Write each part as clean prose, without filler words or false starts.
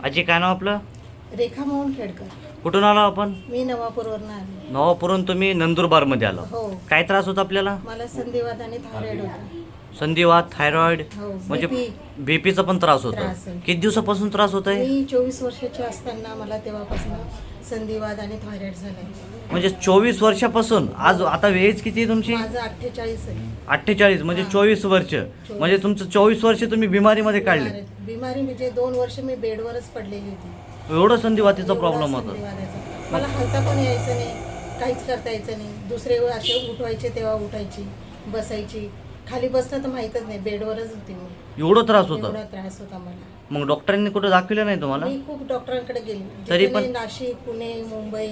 आजी काय नाव आपलं? रेखा मोहन खेडकर. कुठून आलो आपण? मी नवापूरवरून आले. नवापूरहून तुम्ही नंदुरबारमध्ये आलो. हो. काय त्रास होता आपल्याला? मला संधिवात आणि थायरॉइड होता. संधिवात, थायरॉइड, हो, म्हणजे BP बीपीचा पण त्रास होता. त्रास आहे. किती दिवसापासून त्रास होत आहे? मी 24 वर्षाची असताना मला तेव्हापासून संधिवात आणि थायरॉइड झालाय. म्हणजे 24 वर्षापासून. आज आता एज किती आहे तुमची? माझं 48 आहे. 48 म्हणजे हां. 24 वर्ष. म्हणजे तुमचं 24 वर्ष तुम्ही बिमारीमध्ये काढले. बिमारी म्हणजे 2 वर्ष मी बेडवरच पडलेली होती. एवढं संधिवातीचा एवढा प्रॉब्लेम होता. संधिवाताचा. मला हलता पण यायचं नाही, काहीच करता यायचं नाही. दुसरे असे उठवायचे तेव्हा उठायची, बसायची. खाली बसलं तर माहीतच नाही, बेडवरच होती मी. एवढं त्रास होता? एवढा त्रास होता मला. मग डॉक्टरांनी कुठं दाखवलं नाही तुम्हाला? मी खूप डॉक्टरांकडे गेली. तरी जिथे पण- नाही, नाशिक, पुणे, मुंबई,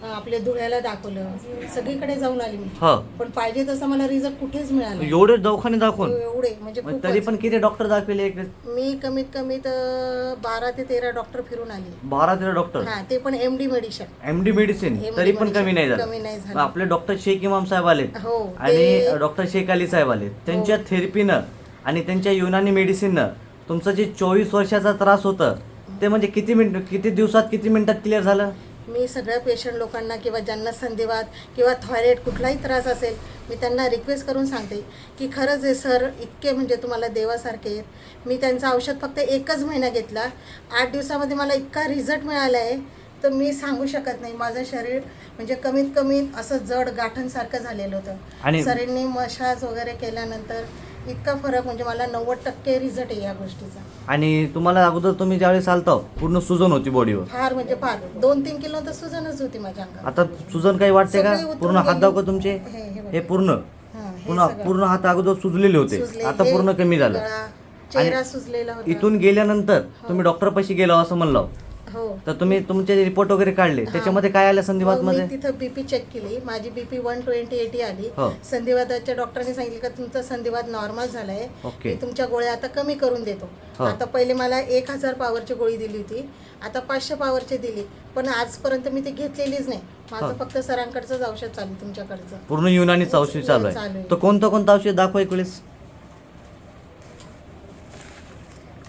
आपल्या धुळ्याला दाखवलं, सगळीकडे जाऊन आली मी. हो. पण पाहिजे तसं मला रिझल्ट कुठेच मिळाला नाही. एवढे दवाखाने दाखवून? एवढे म्हणजे मग खूपच. तरी पण किती डॉक्टर दाखवले? मी कमीत कमी तर 12 ते 13 डॉक्टर फिरून आली. 12-13 डॉक्टर? हा, ते पण MD मेडिसिन. MD मेडिसिन तरी पण कमी नाही झालं? कमी नाही मग झालं. आपले डॉक्टर शेख इमाम साहेब आले हो, आणि डॉक्टर शेख अली साहेब आले. त्यांच्या थेरपीनं आणि त्यांच्या युनानी मेडिसिननं तुमचं जे 24 वर्षाचा त्रास होतं ते म्हणजे किती दिवसात, किती मिनिटात क्लिअर झालं? मी सगळ्या पेशंट लोकांना किंवा ज्यांना संधिवात किंवा थायरॉइड कुठलाही त्रास असेल, मी त्यांना रिक्वेस्ट करून सांगते की खरंच आहे सर, इतके म्हणजे तुम्हाला देवासारखे आहेत. मी त्यांचं औषध फक्त 1च महिना घेतला, 8 दिवसामध्ये मला इतका रिझल्ट मिळाला आहे तर मी सांगू शकत नाही. माझं शरीर म्हणजे कमीत कमी असं जड गाठणसारखं झालेलं होतं. आणि शरीरने मसाज वगैरे केल्यानंतर इतका फरक, म्हणजे मला 90% रिझल्ट आहे या गोष्टीचा. आणि तुम्हाला अगोदर तुम्ही ज्यावेळेस आलता पूर्ण सुजन होती बॉडीवर? फार म्हणजे फार 2-3 किलो तर सुजनच होती माझ्या अंगात. आता सुजन काही वाटते का? सगळी उतरून पूर्ण हात गेली. दाखव तुमचे. हे बघ. हे पूर्ण हां, हे पूर्ण सगळं. पूर्ण हात अगोदर सुजलेले होते, सुजले, आता हे पूर्ण कमी झालं. गळा, चेहरा सुजलेला होता. इथून गेल्यानंतर तुम्ही डॉक्टर पाशी गेला असं म्हणलं, हो. तर तुम्ही तुमचे रिपोर्ट वगैरे काढले, त्याच्यामध्ये काय आलं संधिवात मग मध्ये? मी तिथं BP चेक केली, माझी BP 120/80 आली. हो. संधिवाताच्या डॉक्टरने सांगितलं का तुमचा संधिवात नॉर्मल झालाय, ओके. मी तुमच्या गोळ्या आता कमी करून देतो. हो. आता पहिले मला 1000 पॉवरची गोळी दिली होती, आता 500 पॉवरची दिली, पण आजपर्यंत मी ती घेतलेलीच नाही. माझं फक्त सरांकडचंच औषध चालू, तुमच्याकडचं पूर्ण युनानीचं औषध चालू चालू आहे. आहे. तर कोणतं औषध दाखवा एक वेळेस.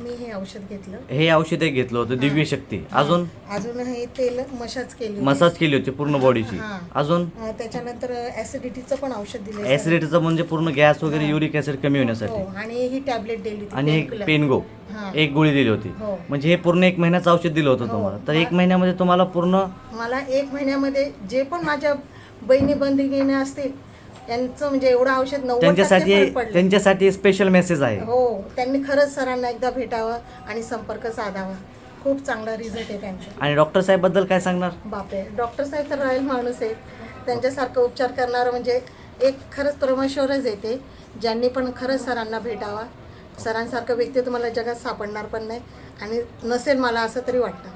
मी हे औषध घेतलं. हे औषध एक घेतलं होतं दिव्य शक्ती. अजून अजून हे तेल मसाज केली होती. मसाज केली होती पूर्ण बॉडीची. हां. अजून त्याच्यानंतर ऍसिडिटीचं पण औषध दिलं. ऍसिडिटीचं म्हणजे पूर्ण गॅस वगैरे, युरिक ऍसिड कमी होण्यासाठी. आणि ही टॅबलेट दिली होती. आणि एक painkiller. पेनगो हां. एक गोळी दिली होती. हो. म्हणजे हे पूर्ण 1 महिन्याचं औषध दिलं होतं हो. तुम्हाला. तर 1 महिन्यामध्ये तुम्हाला पूर्ण मला 1 महिन्यामध्ये जे पण माझ्या बहिणी बंधुगिनी असतील त्यांचं म्हणजे एवढं औषध 90% फरक पडला. त्यांच्यासाठी स्पेशल मेसेज आहे. हो, त्यांनी खरंच सरांना एकदा भेटावं आणि संपर्क साधावा. खूप चांगला रिझल्ट आहे त्यांचा. आणि डॉक्टर साहेब बद्दल काय सांगणार? बापरे, डॉक्टर साहेब तर रॉयल माणूस आहेत. त्यांच्यासारखं उपचार करणारं म्हणजे एक खरंच परमेश्वरच येते. ज्यांनी पण खरंच सरांना भेटावा. सरांसारखं व्यक्ती तुम्हाला जगात सापडणार पण नाही आणि नसेल, मला असं तरी वाटतं.